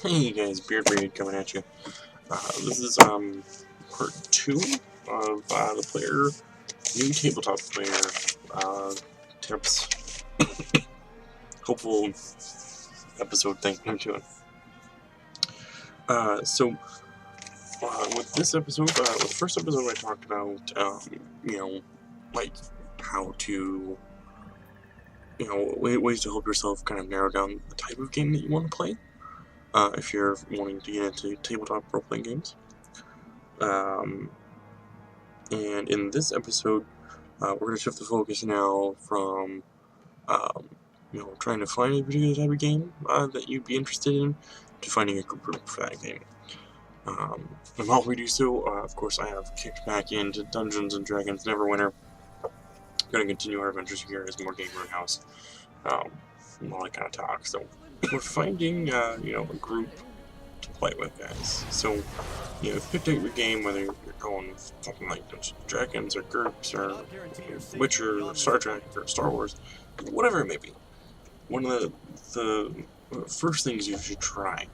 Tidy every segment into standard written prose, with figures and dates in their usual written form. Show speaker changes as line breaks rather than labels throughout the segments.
Hey guys, BeardBrigade coming at you. This is part 2 of the new tabletop player tips. Hopeful episode thing I'm doing. With this episode, with the first episode I talked about, like how to, ways to help yourself kind of narrow down the type of game that you want to play. If you're wanting to get into tabletop role-playing games. And in this episode, we're going to shift the focus now from, trying to find a particular type of game that you'd be interested in, to finding a group for that game. And while we do so, of course, I have kicked back into Dungeons & Dragons Neverwinter. Going to continue our adventures here as more Game Roadhouse. And all that kind of talk. So we're finding, a group to play with, guys. So, you've picked out your game, whether you're going something like Dungeons & Dragons, or GURPS, or Witcher, or Star Trek, or Star Wars, whatever it may be. One of the first things you should try,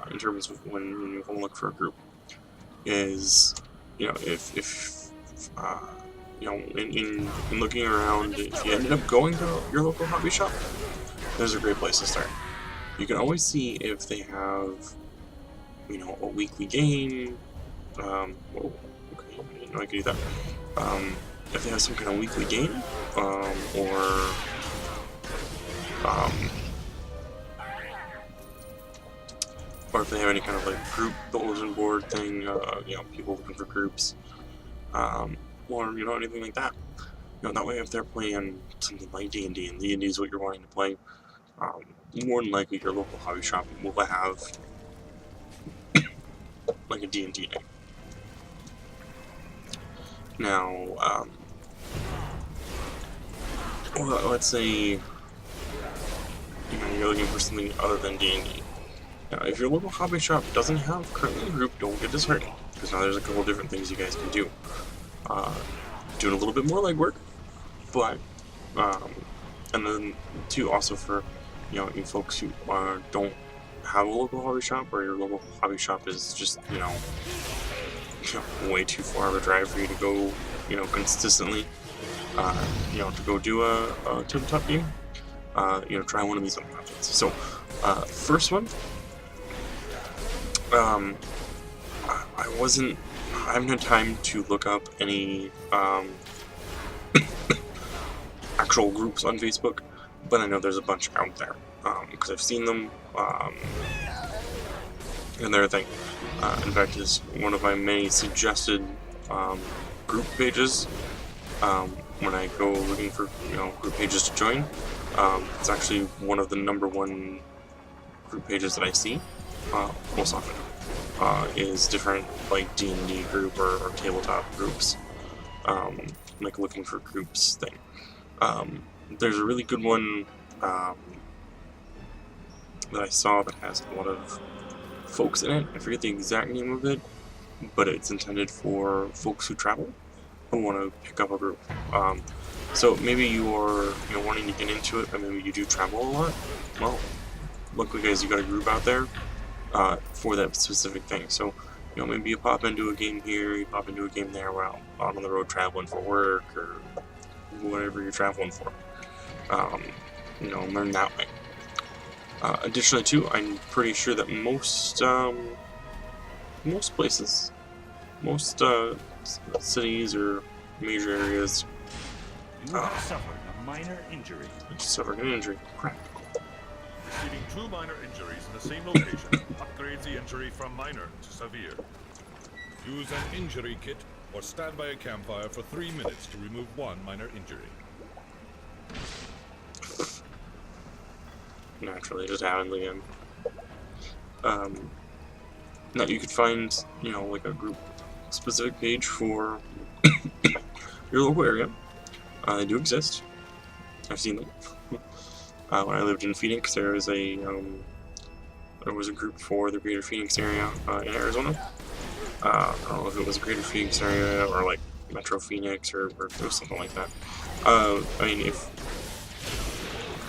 in terms of when you want to look for a group, is, in looking around, if you ended up going to your local hobby shop, there's a great place to start. You can always see if they have, a weekly game. Okay, I didn't know I could do that. If they have some kind of weekly game, or if they have any kind of like group bulletin board thing, people looking for groups, or anything like that. That way, if they're playing something like D&D, and D&D is what you're wanting to play, more than likely your local hobby shop will have like a D&D day. Now, let's say you're looking for something other than D&D. Now, if your local hobby shop doesn't have currently a group, don't get disheartened, because now there's a couple different things you guys can do. Doing a little bit more legwork, but and then too, also for you folks who don't have a local hobby shop, or your local hobby shop is just way too far of a drive for you to go consistently to go do a tabletop game. Try one of these other methods. So first one, I haven't had time to look up any actual groups on Facebook, but I know there's a bunch out there, because I've seen them, and they're a thing. In fact, it's one of my many suggested group pages when I go looking for group pages to join. It's actually one of the #1 group pages that I see most often. Is different like D&D group or tabletop groups, like looking for groups thing. There's a really good one that I saw that has a lot of folks in it. I forget the exact name of it, but it's intended for folks who travel who want to pick up a group. So maybe you are wanting to get into it, but maybe you do travel a lot. Well, luckily guys, you got a group out there for that specific thing. So maybe you pop into a game here, you pop into a game there while out on the road traveling for work, or whatever you're traveling for. Learn that way. Additionally too, I'm pretty sure that most places, most cities or major areas,
you have suffered a minor injury.
Suffered an injury. Crap.
Receiving 2 minor injuries in the same location upgrades the injury from minor to severe. Use an injury kit or stand by a campfire for 3 minutes to remove 1 minor injury.
Naturally, just happened again. Now you could find, like a group specific page for your local area. They do exist. I've seen them. When I lived in Phoenix, there was a group for the Greater Phoenix area in Arizona. I don't know if it was a Greater Phoenix area or like Metro Phoenix or something like that.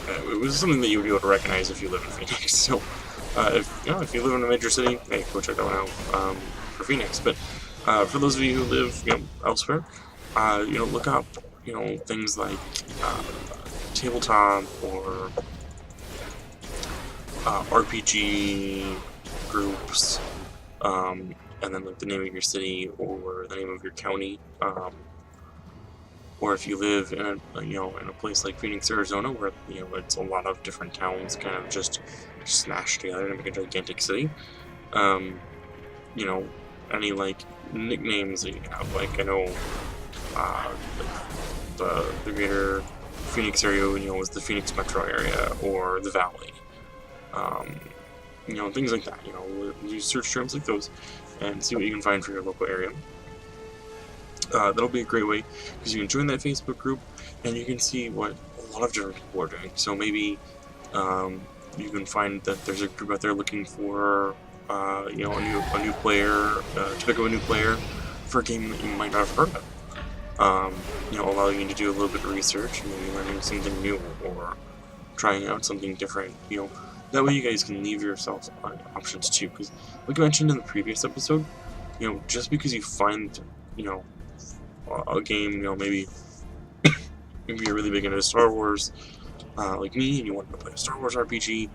If it was something that you would be able to recognize if you live in Phoenix. So if you live in a major city, hey, go check that one out for Phoenix. But for those of you who live elsewhere, look up things like tabletop or RPG groups, and then like the name of your city or the name of your county, or if you live in a place like Phoenix, Arizona, where it's a lot of different towns kind of just smashed together to make a gigantic city. Any like nicknames that you have, like I know the greater Phoenix area, was the Phoenix metro area or the Valley. Things like that. Use search terms like those and see what you can find for your local area. That'll be a great way because you can join that Facebook group and you can see what a lot of different people are doing. So maybe you can find that there's a group out there looking for a new player, to pick up a new player for a game that you might not have heard of. Allowing you to do a little bit of research and maybe learning something new or trying out something different. That way you guys can leave yourselves options too. Because like I mentioned in the previous episode, just because you find a game, maybe you're really big into Star Wars, like me, and you want to play a Star Wars RPG,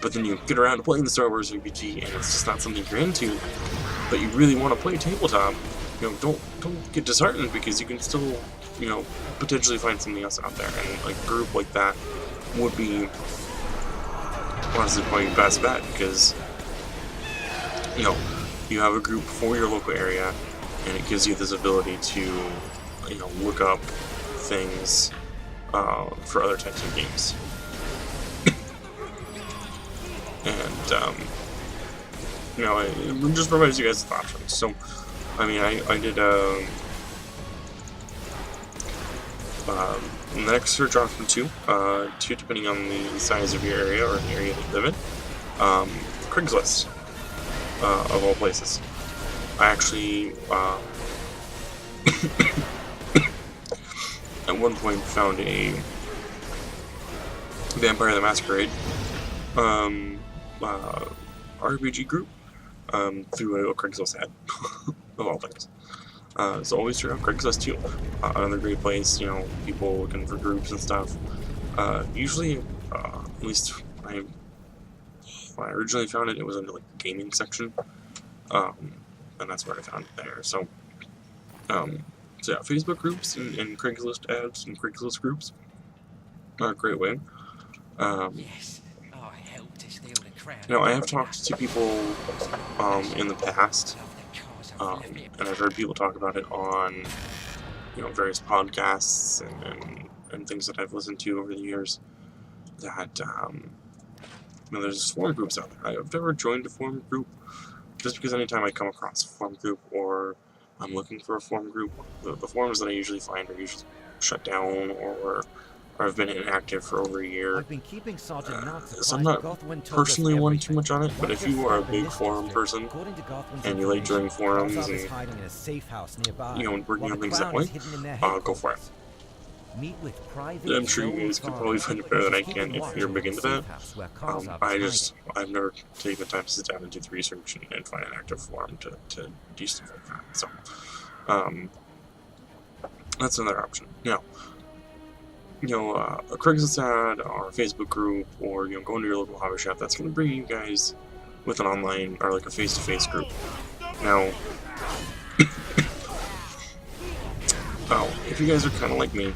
but then you get around to playing the Star Wars RPG and it's just not something you're into, but you really want to play tabletop, don't get disheartened because you can still, potentially find something else out there, and like a group like that would be honestly probably your best bet because, you have a group for your local area and it gives you this ability to, look up things for other types of games. And, it just provides you guys with options. So, I mean, I did the next search option two depending on the size of your area or the area that you live in. Craigslist, of all places. I actually at one point found a Vampire the Masquerade RPG group through a Craigslist ad, of all things. So always check out Craigslist too. Another great place, people looking for groups and stuff. Usually, at least when I originally found it, it was under like the gaming section, and that's where I found it there. So yeah, Facebook groups and Craigslist ads and Craigslist groups are a great way.
Yes. I helped to steal the crown.
I have talked to people in the past, and I've heard people talk about it on various podcasts and things that I've listened to over the years. That there's forum groups out there. I've never joined a forum group just because anytime I come across a forum group or I'm looking for a forum group, the forums that I usually find are usually shut down or have been inactive for over a year.
I've been keeping Sergeant Knox
So I'm not personally one too much on it, but if you are a big forum person and you like joining forums and working on things that way, go for it. I'm sure you guys could probably find it better than I can if you're big into that. I've never taken the time to sit down and do the research and find an active forum to do stuff like that. So, that's another option. Now, a Craigslist ad or a Facebook group or, going to your local hobby shop, that's going to bring you guys with an online or like a face-to-face group. Now, if you guys are kind of like me,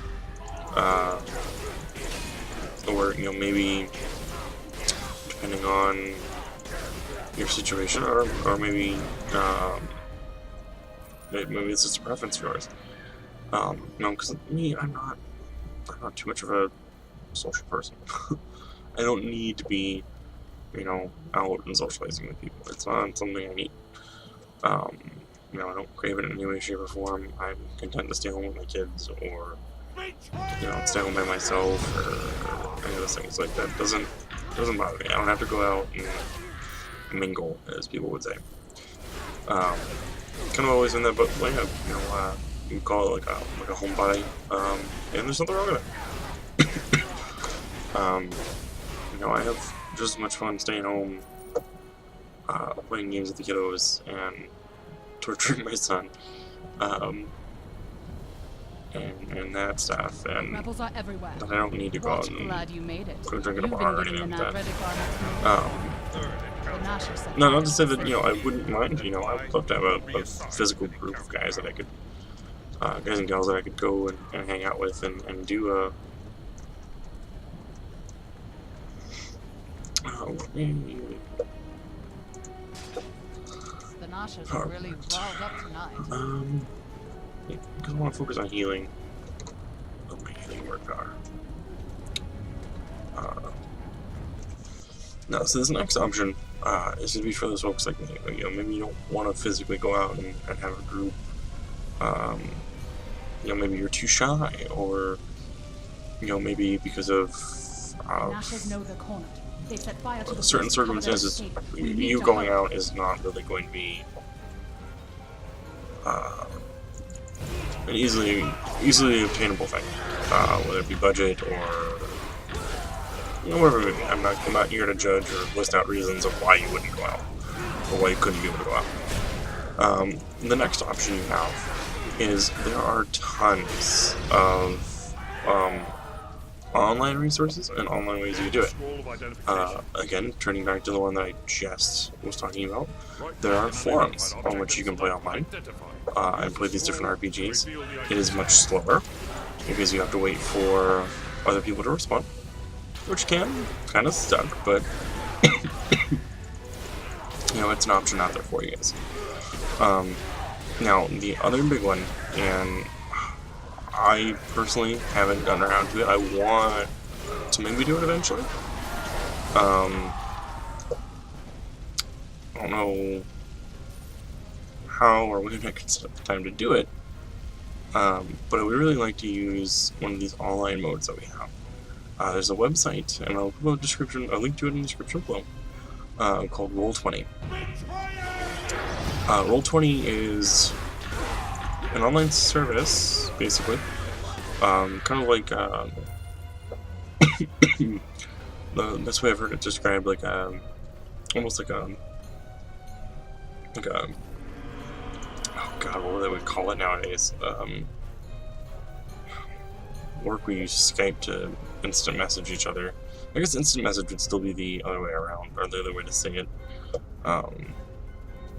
or maybe depending on your situation, or maybe maybe it's just a preference of yours. Because me, I'm not too much of a social person. I don't need to be, out and socializing with people. It's not something I need. I don't crave it in any way, shape, or form. I'm content to stay home with my kids, or stay home by myself, or any of those things like that. Doesn't bother me. I don't have to go out and mingle, as people would say. Kind of always in that, but you can call it like a homebody, and there's nothing wrong with it. I have just as much fun staying home playing games with the kiddos and torturing my son, and that stuff, and
Rebels are everywhere.
that I don't need to go out and
Glad you made it.
go drink at a
You've
bar or
been
anything
getting
like
the
that.
The Gnashers said
No, not to say that, I wouldn't mind, I would love to have a physical group of guys that I could, guys and gals that I could go and hang out with and do a,
The Gnashers are really riled up tonight.
because I want to focus on healing. Oh, my healing word power. No, so this next option is to be for those folks like me. Maybe you don't want to physically go out and have a group. Maybe you're too shy, or maybe because of
Gnashers know they're cornered. They set fire to the
certain
place to cover their
circumstances.
escape. We need
You
to
going
hurry.
out is not really going to be an easily obtainable thing, whether it be budget or whatever it may be. I'm not here to judge or list out reasons of why you wouldn't go out or why you couldn't be able to go out. The next option you have is there are tons of online resources and online ways you do it. Again, turning back to the one that I just was talking about, there are forums on which you can play online and play these different RPGs. It is much slower because you have to wait for other people to respond, which can kind of suck, but it's an option out there for you guys. Now, the other big one, and I personally haven't gotten around to it. I want to maybe do it eventually. I don't know how or when I can set up the time to do it, but I would really like to use one of these online modes that we have. There's a website, and I'll put a link to it in the description below, called Roll20. Roll20 is an online service, basically, kind of like the best way I've heard it described, like almost like a oh god, what would they would call it nowadays? Work we use Skype to instant message each other. I guess instant message would still be the other way around, or the other way to say it.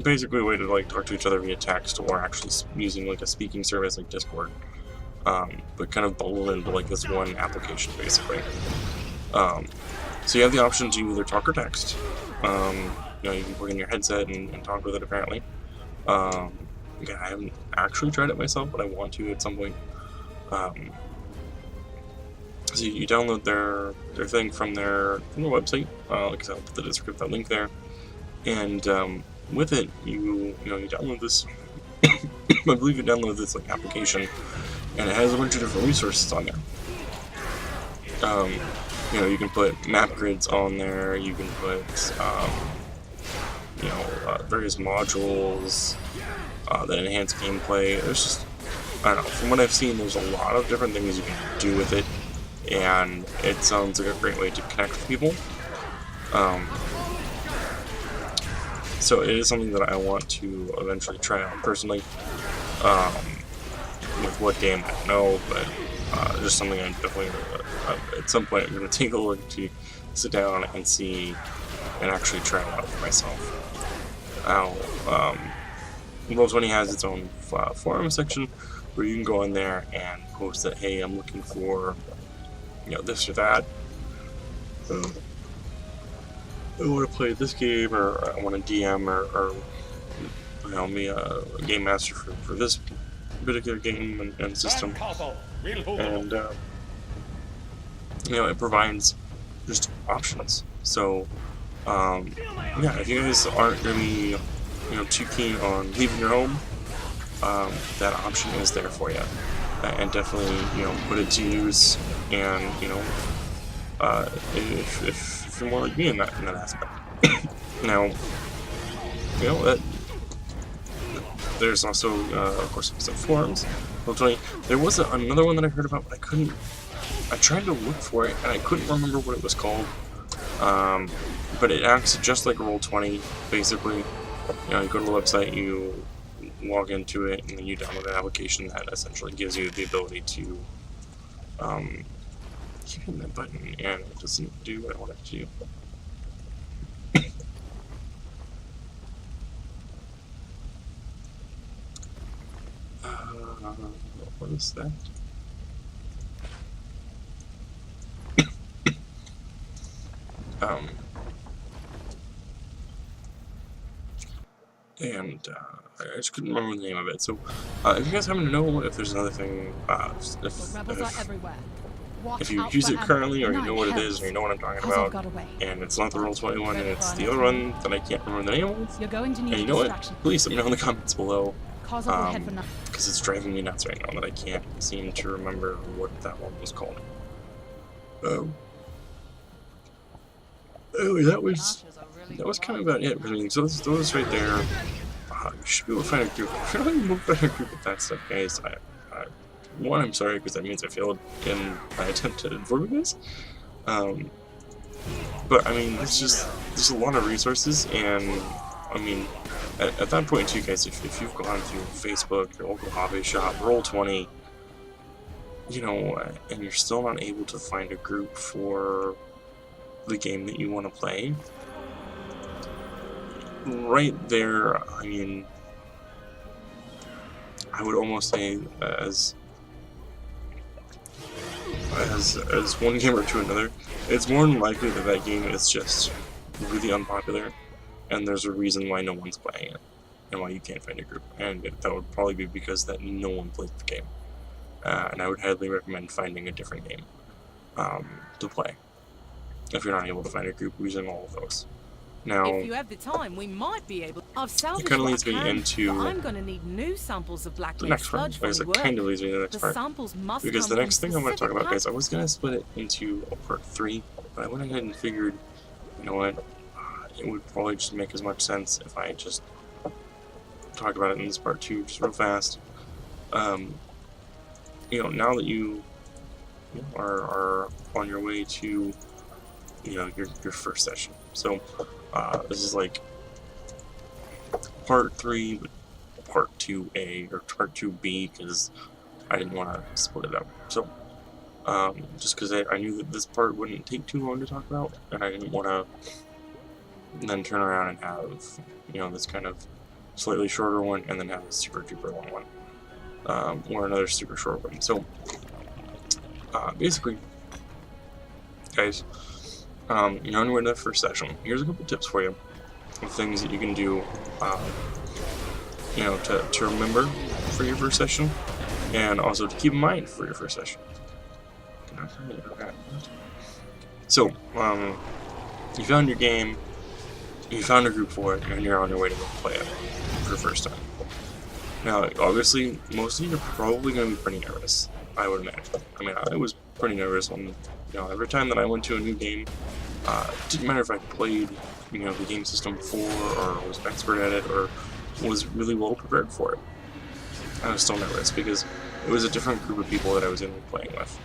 Basically a way to talk to each other via text, or actually using a speaking service like Discord, but kind of bundled into this one application basically. So you have the option to either talk or text. You can plug in your headset and talk with it apparently. Again, I haven't actually tried it myself, but I want to at some point. So you download their thing from their website. Like I said, I'll put that link there, and with it, you download this. I believe you download this application, and it has a bunch of different resources on there. You can put map grids on there. You can put various modules that enhance gameplay. There's just, I don't know. From what I've seen, there's a lot of different things you can do with it, and it sounds like a great way to connect with people. So it is something that I want to eventually try out personally. With what game I don't know, but just something I'm definitely at some point I'm going to take a look to sit down and see and actually try it out for myself. Now, Roll20 has its own forum section where you can go in there and post that, hey, I'm looking for this or that. I want to play this game, or I want to DM, or me a game master for this particular game and system. And it provides just options. So if you guys aren't going to be too keen on leaving your home, that option is there for you, and definitely put it to use. And if you're more like me in that aspect. Now, that there's also of course some forums. There was another one that I heard about, but I couldn't. I tried to look for it and I couldn't remember what it was called. but it acts just like Roll20, basically. You know, you go to the website, you log into it, and then you download an application that essentially gives you the ability to keep hitting that button, and it doesn't do what I want it to do. What is that? And I just couldn't remember the name of it. So, if you guys happen to know if there's another thing, if you use it currently, or you know what it is, or you know what I'm talking about, and it's not the Roll20 one, and it's the other one that I can't remember the name of, and you know what, please let me know in the comments below, because it's driving me nuts right now that I can't seem to remember what that one was called. Anyway, that was kind of about it. I mean, so those right there, you should be able to find a group. If you're not able to find a group with that stuff, guys, one, I'm sorry, because that means I failed in my attempt to inform you guys. But I mean, there's a lot of resources, and I mean, at that point too, guys, if you've gone through Facebook, your local hobby shop, Roll20, you know, and you're still not able to find a group for the game that you want to play, right there, I mean, I would almost say as one gamer to another, it's more than likely that that game is just really unpopular, and there's a reason why no one's playing it, and why you can't find a group, and that would probably be because that no one plays the game, and I would highly recommend finding a different game to play, if you're not able to find a group using all of those. Now,
if you have the time, we might be able. I've salvaged
it kind of
what
leads
I
me
can,
into
but I'm going to need new samples of black
the next part, because it kind of leads me to the next part. Because the next thing I'm going to talk about, guys, I was going to split it into a part 3, but I went ahead and figured, you know what, it would probably just make as much sense if I just talk about it in this part 2 just real fast. You know, now that you are on your way to, you know, your first session. So, this is like part 3, but part 2A, or part 2B, because I didn't want to split it up. So, just because I knew that this part wouldn't take too long to talk about, and I didn't want to then turn around and have, you know, this kind of slightly shorter one, and then have a super duper long one, or another super short one. So, basically, guys, you're on your way to the first session. Here's a couple tips for you of things that you can do, you know, to remember for your first session, and also to keep in mind for your first session. So, you found your game, you found a group for it, and you're on your way to go play it for the first time. Now, obviously, most of you are probably going to be pretty nervous, I would imagine. I mean, I was pretty nervous when, you know, every time that I went to a new game, it didn't matter if I played, you know, the game system before, or was an expert at it, or was really well prepared for it. I was still nervous because it was a different group of people that I was going to be playing with.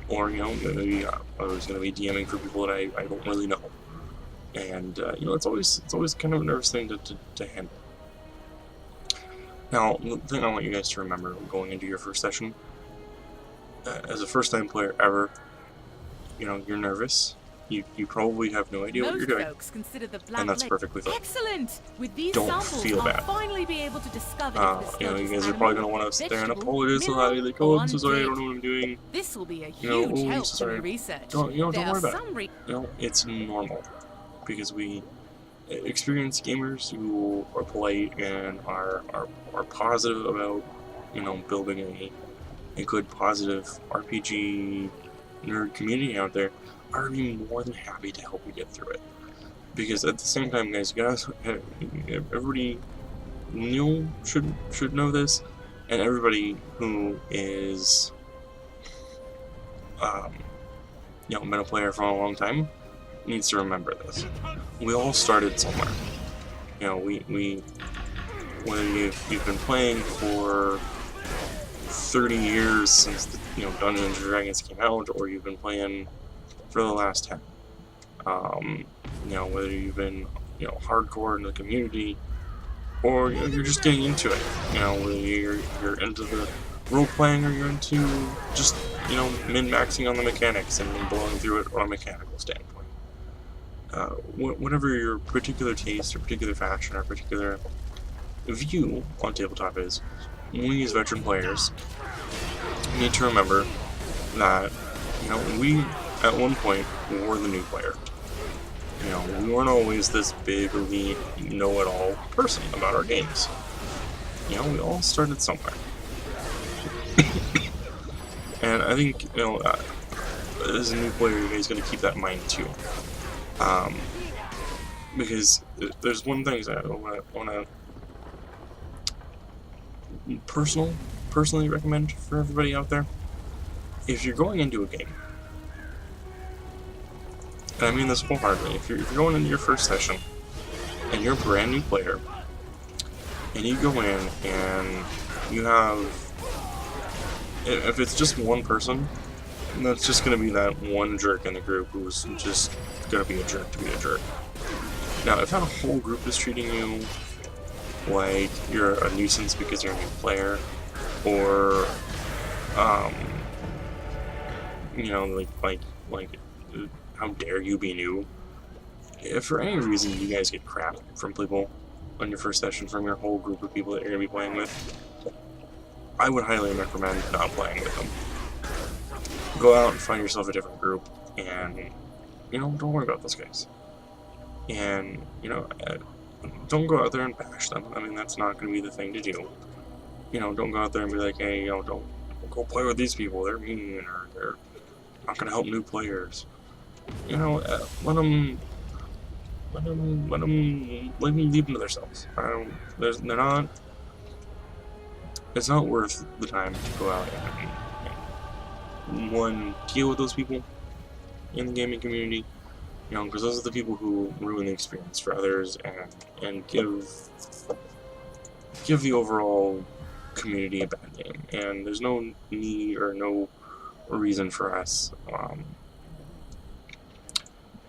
Or, you know, maybe I was going to be DMing for people that I don't really know. And, you know, it's always kind of a nervous thing to handle. Now, the thing I want you guys to remember going into your first session, as a first-time player ever, you know, you're nervous. You probably have no idea what you're doing, and that's perfectly fine.
Excellent. With these
Don't
samples,
feel bad.
I'll finally be able to discover if
you know, you guys are probably going to want to sit there and apologize a lot, like, oh, I'm so sorry, I don't know what I'm doing.
This will be a
You know,
huge
oh,
help
sorry.
to research.
Don't worry about it.
Some
You know, it's normal, because we experienced gamers who are polite and are positive about, you know, building a good, positive RPG nerd community out there, are be more than happy to help you get through it. Because at the same time, guys, everybody should know this, and everybody who is you know, been a player for a long time needs to remember this. We all started somewhere. You know, whether you've been playing for 30 years since the, you know, Dungeons & Dragons came out, or you've been playing for the last 10. You know, whether you've been, you know, hardcore in the community, or you know, you're just getting into it. You know, whether you're into the role playing, or you're into just, you know, min-maxing on the mechanics and blowing through it from a mechanical standpoint. Whatever your particular taste or particular fashion or particular view on tabletop is, we as veteran players need to remember that, you know, we at one point were the new player. You know, we weren't always this big, elite, know-it-all person about our games. You know, we all started somewhere. And I think, you know, as a new player, you guys gotta keep that in mind too. Because there's one thing that I wanna personally recommend for everybody out there. If you're going into a game, and I mean this wholeheartedly, if you're going into your first session and you're a brand new player, and you go in and you have, if it's just one person, that's just going to be that one jerk in the group who's just going to be a jerk to be a jerk. Now, if that whole group is treating you like you're a nuisance because you're a new player, or you know, like how dare you be new? If for any reason you guys get crap from people on your first session from your whole group of people that you're going to be playing with, I would highly recommend not playing with them. Go out and find yourself a different group, and, you know, don't worry about those guys. And, you know, don't go out there and bash them. I mean, that's not going to be the thing to do. You know, don't go out there and be like, hey, you know, don't go play with these people. They're mean, or they're not going to help new players. You know, let them leave them to themselves. They're not. It's not worth the time to go out and one, deal with those people in the gaming community. You know, because those are the people who ruin the experience for others and give the overall community a bad name. And there's no need or no reason for us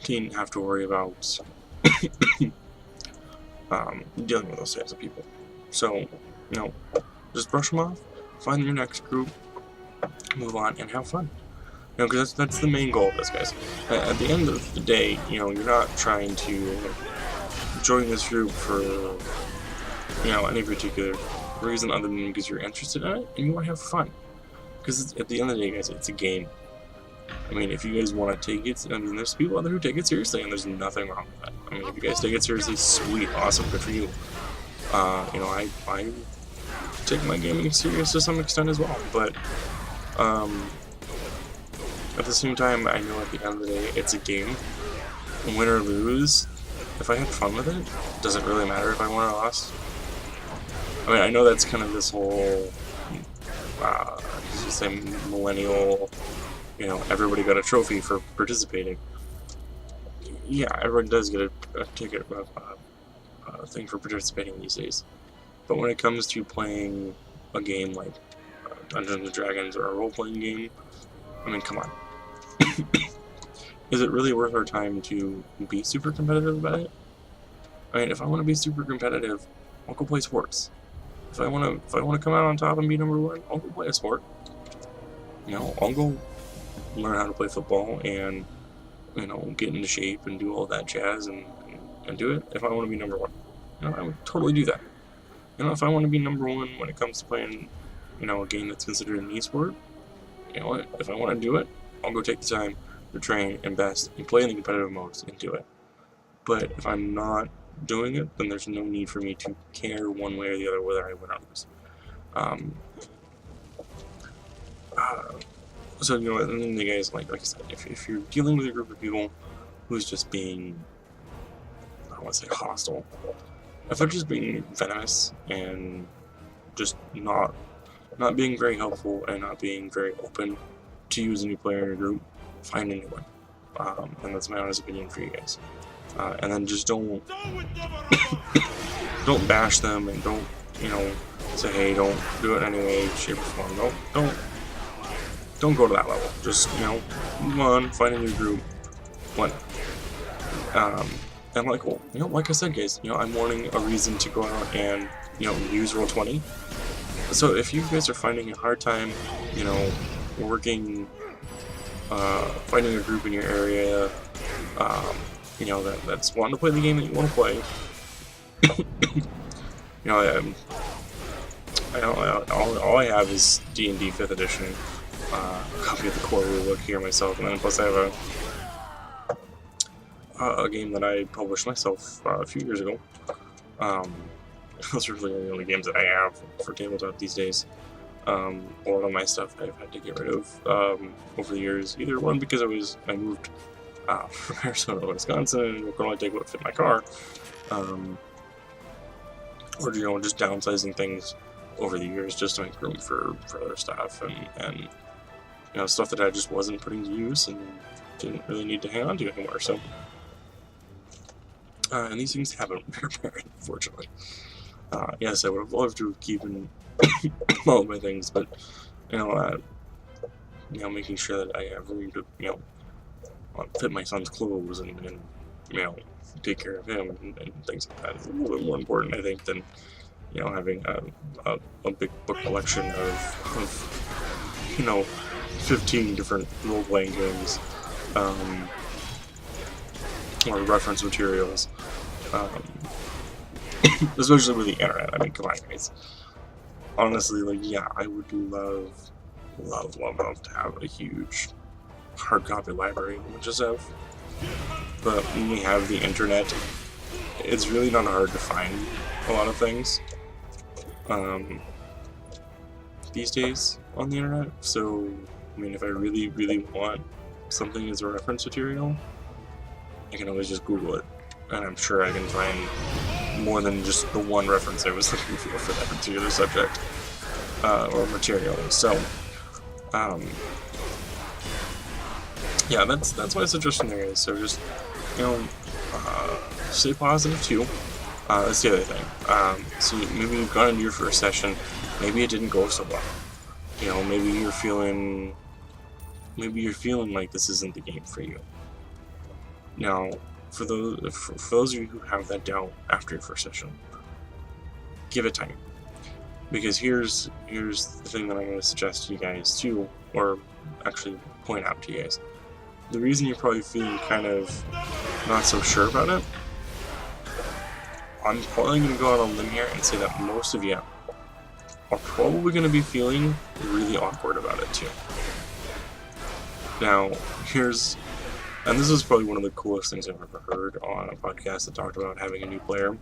to have to worry about dealing with those types of people. So, you know, just brush them off, find your next group, move on, and have fun. You know, because that's the main goal of this, guys. At the end of the day, you know, you're not trying to join this group for, you know, any particular reason other than because you're interested in it and you want to have fun. Because at the end of the day, guys, it's a game. I mean, if you guys want to take it, I mean, there's people out there who take it seriously, and there's nothing wrong with that. I mean, if you guys take it seriously, sweet, awesome, good for you. You know, I take my gaming serious to some extent as well, but at the same time, I know at the end of the day, it's a game. Win or lose, if I had fun with it, doesn't really matter if I won or lost. I mean, I know that's kind of this whole, just say millennial, you know, everybody got a trophy for participating. Yeah, everyone does get a ticket, thing for participating these days. But when it comes to playing a game like Dungeons & Dragons or a role-playing game, I mean, come on. Is it really worth our time to be super competitive about it? I mean, if I want to be super competitive, I'll go play sports. If I want to come out on top and be #1, I'll go play a sport. You know, I'll go learn how to play football and, you know, get into shape and do all that jazz and do it if I want to be #1. You know, I would totally do that. You know, if I want to be #1 when it comes to playing, you know, a game that's considered an e-sport, you know what, if I want to do it, I'll go take the time to train, invest, and play in the competitive modes and do it. But if I'm not doing it, then there's no need for me to care one way or the other whether I win or lose. So, you know, and then the guys, like I said, if you're dealing with a group of people who's just being, I don't want to say hostile, if they're just being venomous and just not being very helpful and not being very open to use a new player in your group, find a new one. And that's my honest opinion for you guys. And then just don't bash them, and don't, you know, say, hey, don't do it anyway, shape or form. Don't go to that level. Just, you know, move on, find a new group, whatnot. And like, well, like I said, guys, I'm wanting a reason to go out and, use Roll20. So if you guys are finding a hard time, working, finding a group in your area, that's wanting to play the game that you want to play, all I have is D&D 5th edition, copy of the core rulebook here myself, and then plus I have a game that I published myself a few years ago. Those are really the only games that I have for tabletop these days. A lot of my stuff I've had to get rid of over the years. Either one because I moved from Arizona to Wisconsin and could only take what fit my car, or just downsizing things over the years just to make room for other stuff and stuff that I just wasn't putting to use and didn't really need to hang on to anymore. So. And these things happen when you're married, unfortunately. Yes, I would have loved to have keeping all of my things, but making sure that I have room to fit my son's clothes and take care of him and things like that is a little bit more important, I think, than having a big book collection of 15 different role-playing games. Or reference materials, especially with the internet. I mean, come on, guys. Honestly, I would love to have a huge hard copy library, which is have. But when we have the internet, it's really not hard to find a lot of things these days on the internet. So, I mean, if I really, really want something as a reference material, I can always just Google it, and I'm sure I can find more than just the one reference I was looking for that particular subject or material. So, yeah, that's my suggestion there is. So just stay positive too. That's the other thing. So maybe you've gone into your first session, maybe it didn't go so well. Maybe you're feeling like this isn't the game for you. Now, for those of you who have that doubt after your first session, give it time. Because here's the thing that I'm going to suggest to you guys too, or actually point out to you guys. The reason you're probably feeling kind of not so sure about it, I'm probably going to go out on a limb here and say that most of you are probably going to be feeling really awkward about it too. Now, and this is probably one of the coolest things I've ever heard on a podcast that talked about having a new player,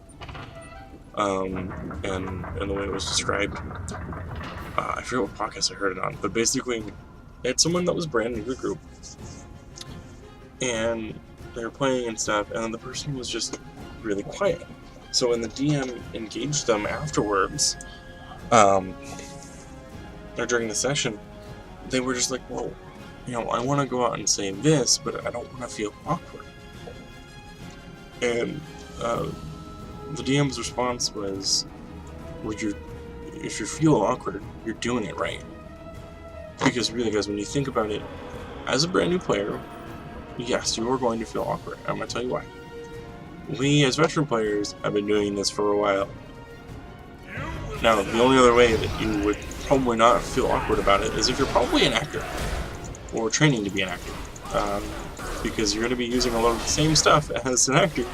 and the way it was described. I forget what podcast I heard it on, but basically, it's someone that was brand new to the group, and they were playing and stuff, and then the person was just really quiet. So when the DM engaged them afterwards, or during the session, they were just like, well, I want to go out and say this, but I don't want to feel awkward. And the DM's response was, if you feel awkward, you're doing it right. Because really, guys, when you think about it, as a brand new player, yes, you are going to feel awkward. I'm going to tell you why. We, as veteran players, have been doing this for a while. Now, the only other way that you would probably not feel awkward about it is if you're probably an actor. Or training to be an actor, because you're going to be using a lot of the same stuff as an actor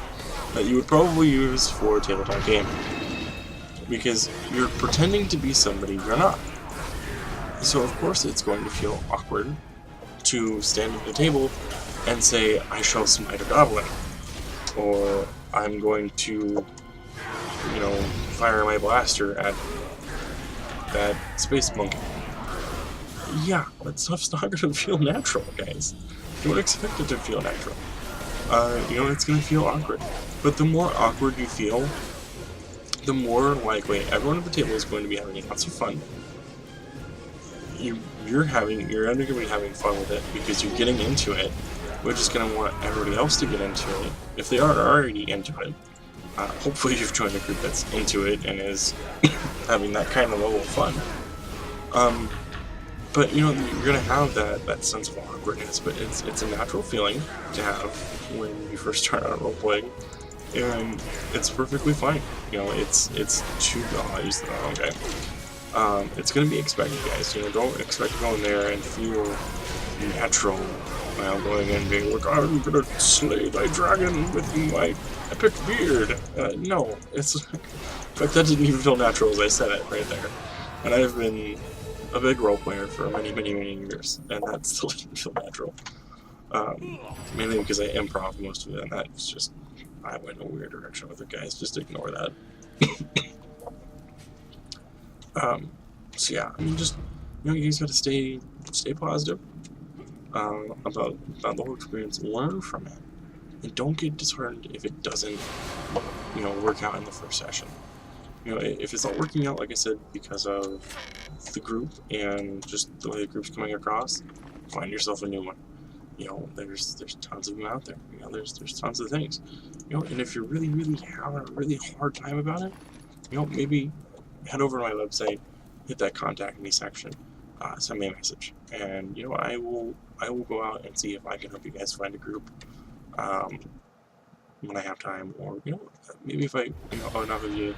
that you would probably use for a tabletop game, because you're pretending to be somebody you're not. So of course it's going to feel awkward to stand at the table and say, I shall smite a goblin, or I'm going to, fire my blaster at that space monkey. Yeah, that stuff's not going to feel natural, guys. Don't expect it to feel natural. It's going to feel awkward. But the more awkward you feel, the more likely everyone at the table is going to be having lots of fun. You're going to be having fun with it because you're getting into it. We're just going to want everybody else to get into it. If they aren't already into it, hopefully you've joined a group that's into it and is having that kind of level of fun. but you know, you're gonna have that sense of awkwardness, but it's a natural feeling to have when you first start out role playing, and it's perfectly fine. You know, it's too. Oh, I used the wrong guy. It's gonna be expected, guys. You know, don't expect to go in there and feel natural while going in and being like, I'm gonna slay thy dragon with my epic beard. No, it's. In fact, that didn't even feel natural as I said it right there. And I've been a big role player for many, many, many years, and that still didn't feel natural. Mainly because I improv most of it, and that's just, I went in a weird direction with it, guys. Just ignore that. So yeah, I mean, just, you know, you guys gotta stay positive about the whole experience. Learn from it, and don't get disheartened if it doesn't, you know, work out in the first session. You know, if it's not working out, like I said, because of the group and just the way the group's coming across, find yourself a new one. You know, there's tons of them out there. You know, there's tons of things. You know, and if you're really having a really hard time about it, you know, maybe head over to my website, hit that contact me section, send me a message, and you know, I will go out and see if I can help you guys find a group when I have time, or you know, maybe if I, you know, enough of you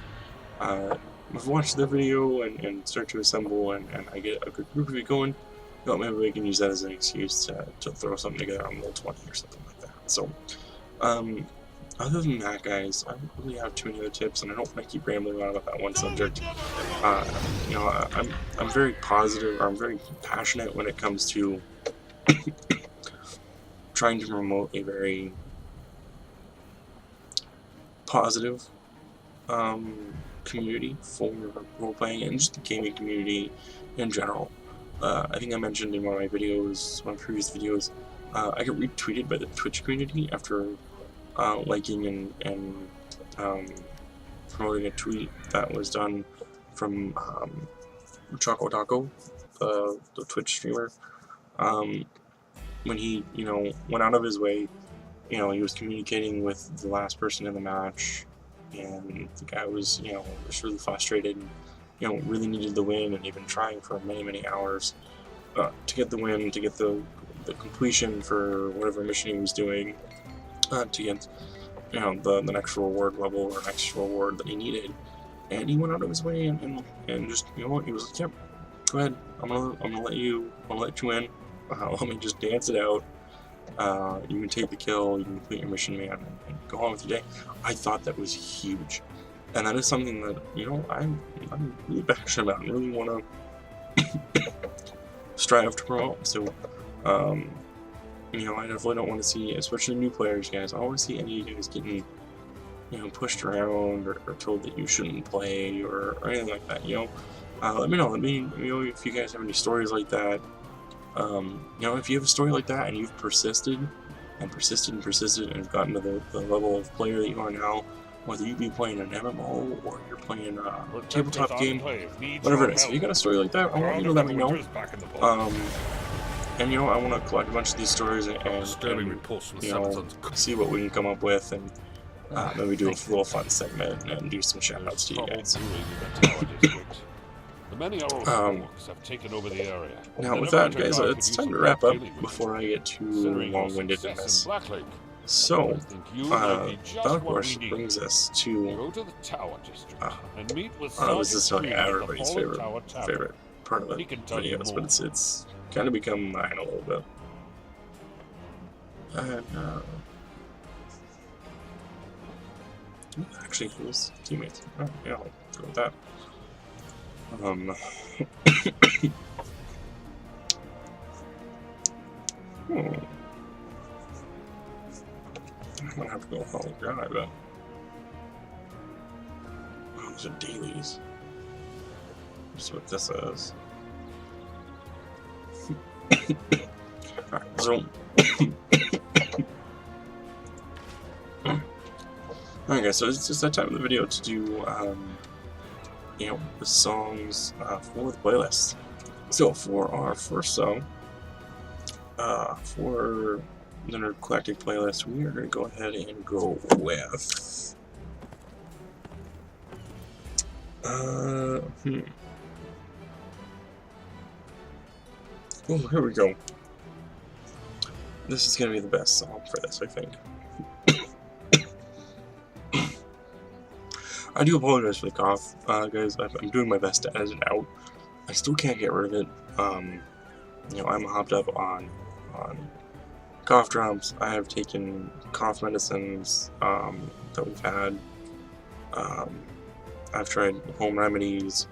I've watched the video and start to assemble, and I get a good group of you going, you know, maybe we can use that as an excuse to throw something together on Roll20 or something like that. So, other than that, guys, I don't really have too many other tips, and I don't want to keep rambling on about that one subject. You know, I'm very positive, or I'm very passionate when it comes to trying to promote a very positive community for role-playing and just the gaming community in general. I think I mentioned in one of my videos, one of my previous videos, I got retweeted by the Twitch community after liking and promoting a tweet that was done from Choco Taco, the Twitch streamer, when he, you know, went out of his way. You know, he was communicating with the last person in the match, and the guy was, you know, was really frustrated and, you know, really needed the win, and he'd been trying for many hours to get the win, to get the completion for whatever mission he was doing, to get, you know, the next reward level or next reward that he needed. And he went out of his way and just, you know what, he was like, yep, go ahead, I'm gonna let you in, let me just dance it out. You can take the kill, you can complete your mission, man, and go on with your day. I thought that was huge, and that is something that, you know, I'm really passionate about and really want to strive to promote. So, you know, I definitely don't want to see, especially new players, guys, I don't want to see any of you guys getting, you know, pushed around or told that you shouldn't play or anything like that. You know, let me know. You know, if you guys have any stories like that. You know, if you have a story like that and you've persisted and have gotten to the level of player that you are now, whether you be playing an MMO or you're playing a tabletop game, whatever it is, if you got a story like that, I want you to let me know. And you know, I want to collect a bunch of these stories and you know, see what we can come up with, and maybe do a little fun segment and do some shout-outs to you guys.
Many Arrowhawks have taken over the area.
Now, with that, guys, it's time to wrap up before I get too long-winded in this. So, that of course brings us to this is like everybody's favorite part of the videos, but it's kind of become mine a little bit. And actually, who's teammates? Oh, yeah, I'll go with that. I'm gonna have to go home. God, I bet. Oh, these are dailies. That's what this is. Alright, so. Alright, guys, so it's just that time of the video to do, you know, the songs for the playlist. So for our first song, for the Nerdclactic playlist, we are going to go ahead and go with Oh, here we go. This is gonna be the best song for this, I think. I do apologize for the cough, guys. I'm doing my best to edit it out. I still can't get rid of it. You know, I'm hopped up on cough drops. I have taken cough medicines that we've had. I've tried home remedies.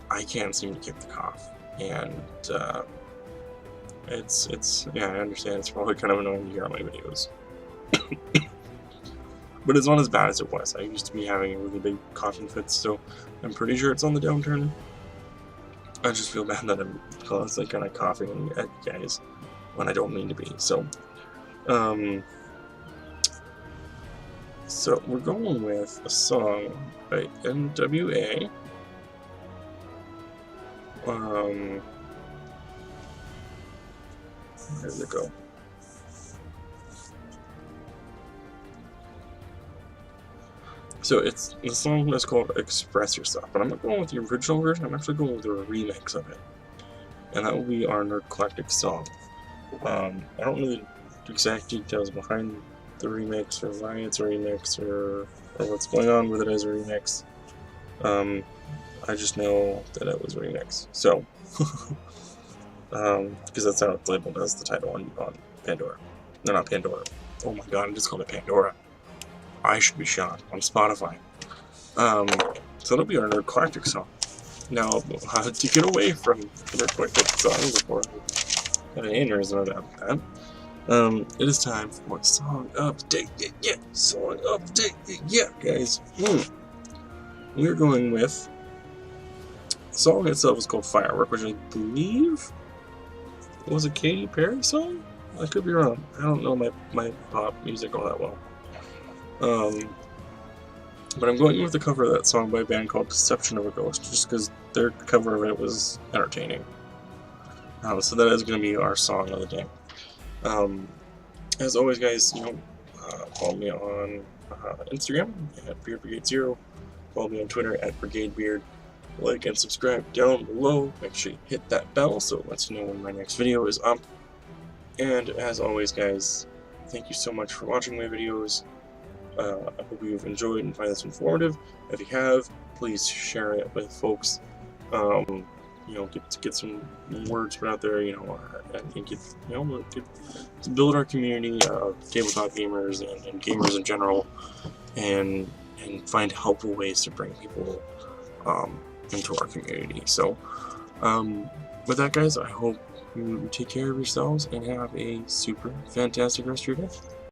I can't seem to kick the cough, and it's yeah, I understand it's probably kind of annoying to hear on my videos. But it's not as bad as it was. I used to be having a really big coughing fits, so I'm pretty sure it's on the downturn. I just feel bad that I'm constantly kind of coughing at you guys when I don't mean to be. So, so we're going with a song by NWA. Where did it go? So it's the song that's called "Express Yourself," but I'm not going with the original version. I'm actually going with a remix of it, and that will be our Nerd Collective song. I don't know the exact details behind the remix, or why it's a remix, or what's going on with it as a remix. I just know that it was a remix. So, because that's how it's labeled as the title on Pandora. No, not Pandora. Oh my god, I just called it Pandora. I should be shot on Spotify. So it'll be our Nerd Collective song. Now, to get away from the Nerd Collective song before I had an aneurysm about that, it is time for a song update. Yeah, song update. Yeah, guys. We're going with the song itself is called Firework, which I believe was a Katy Perry song. I could be wrong. I don't know my pop music all that well. But I'm going with the cover of that song by a band called Deception of a Ghost, just because their cover of it was entertaining. So that is going to be our song of the day. As always, guys, you know, follow me on Instagram at BeardBrigade0. Follow me on Twitter at BrigadeBeard. Like and subscribe down below. Make sure you hit that bell so it lets you know when my next video is up. And as always, guys, thank you so much for watching my videos. I hope you've enjoyed and find this informative. If you have, please share it with folks. You know, get some words put out there. You know, and get to build our community of tabletop gamers and gamers in general, and find helpful ways to bring people into our community. So, with that, guys, I hope you take care of yourselves and have a super fantastic rest of your day.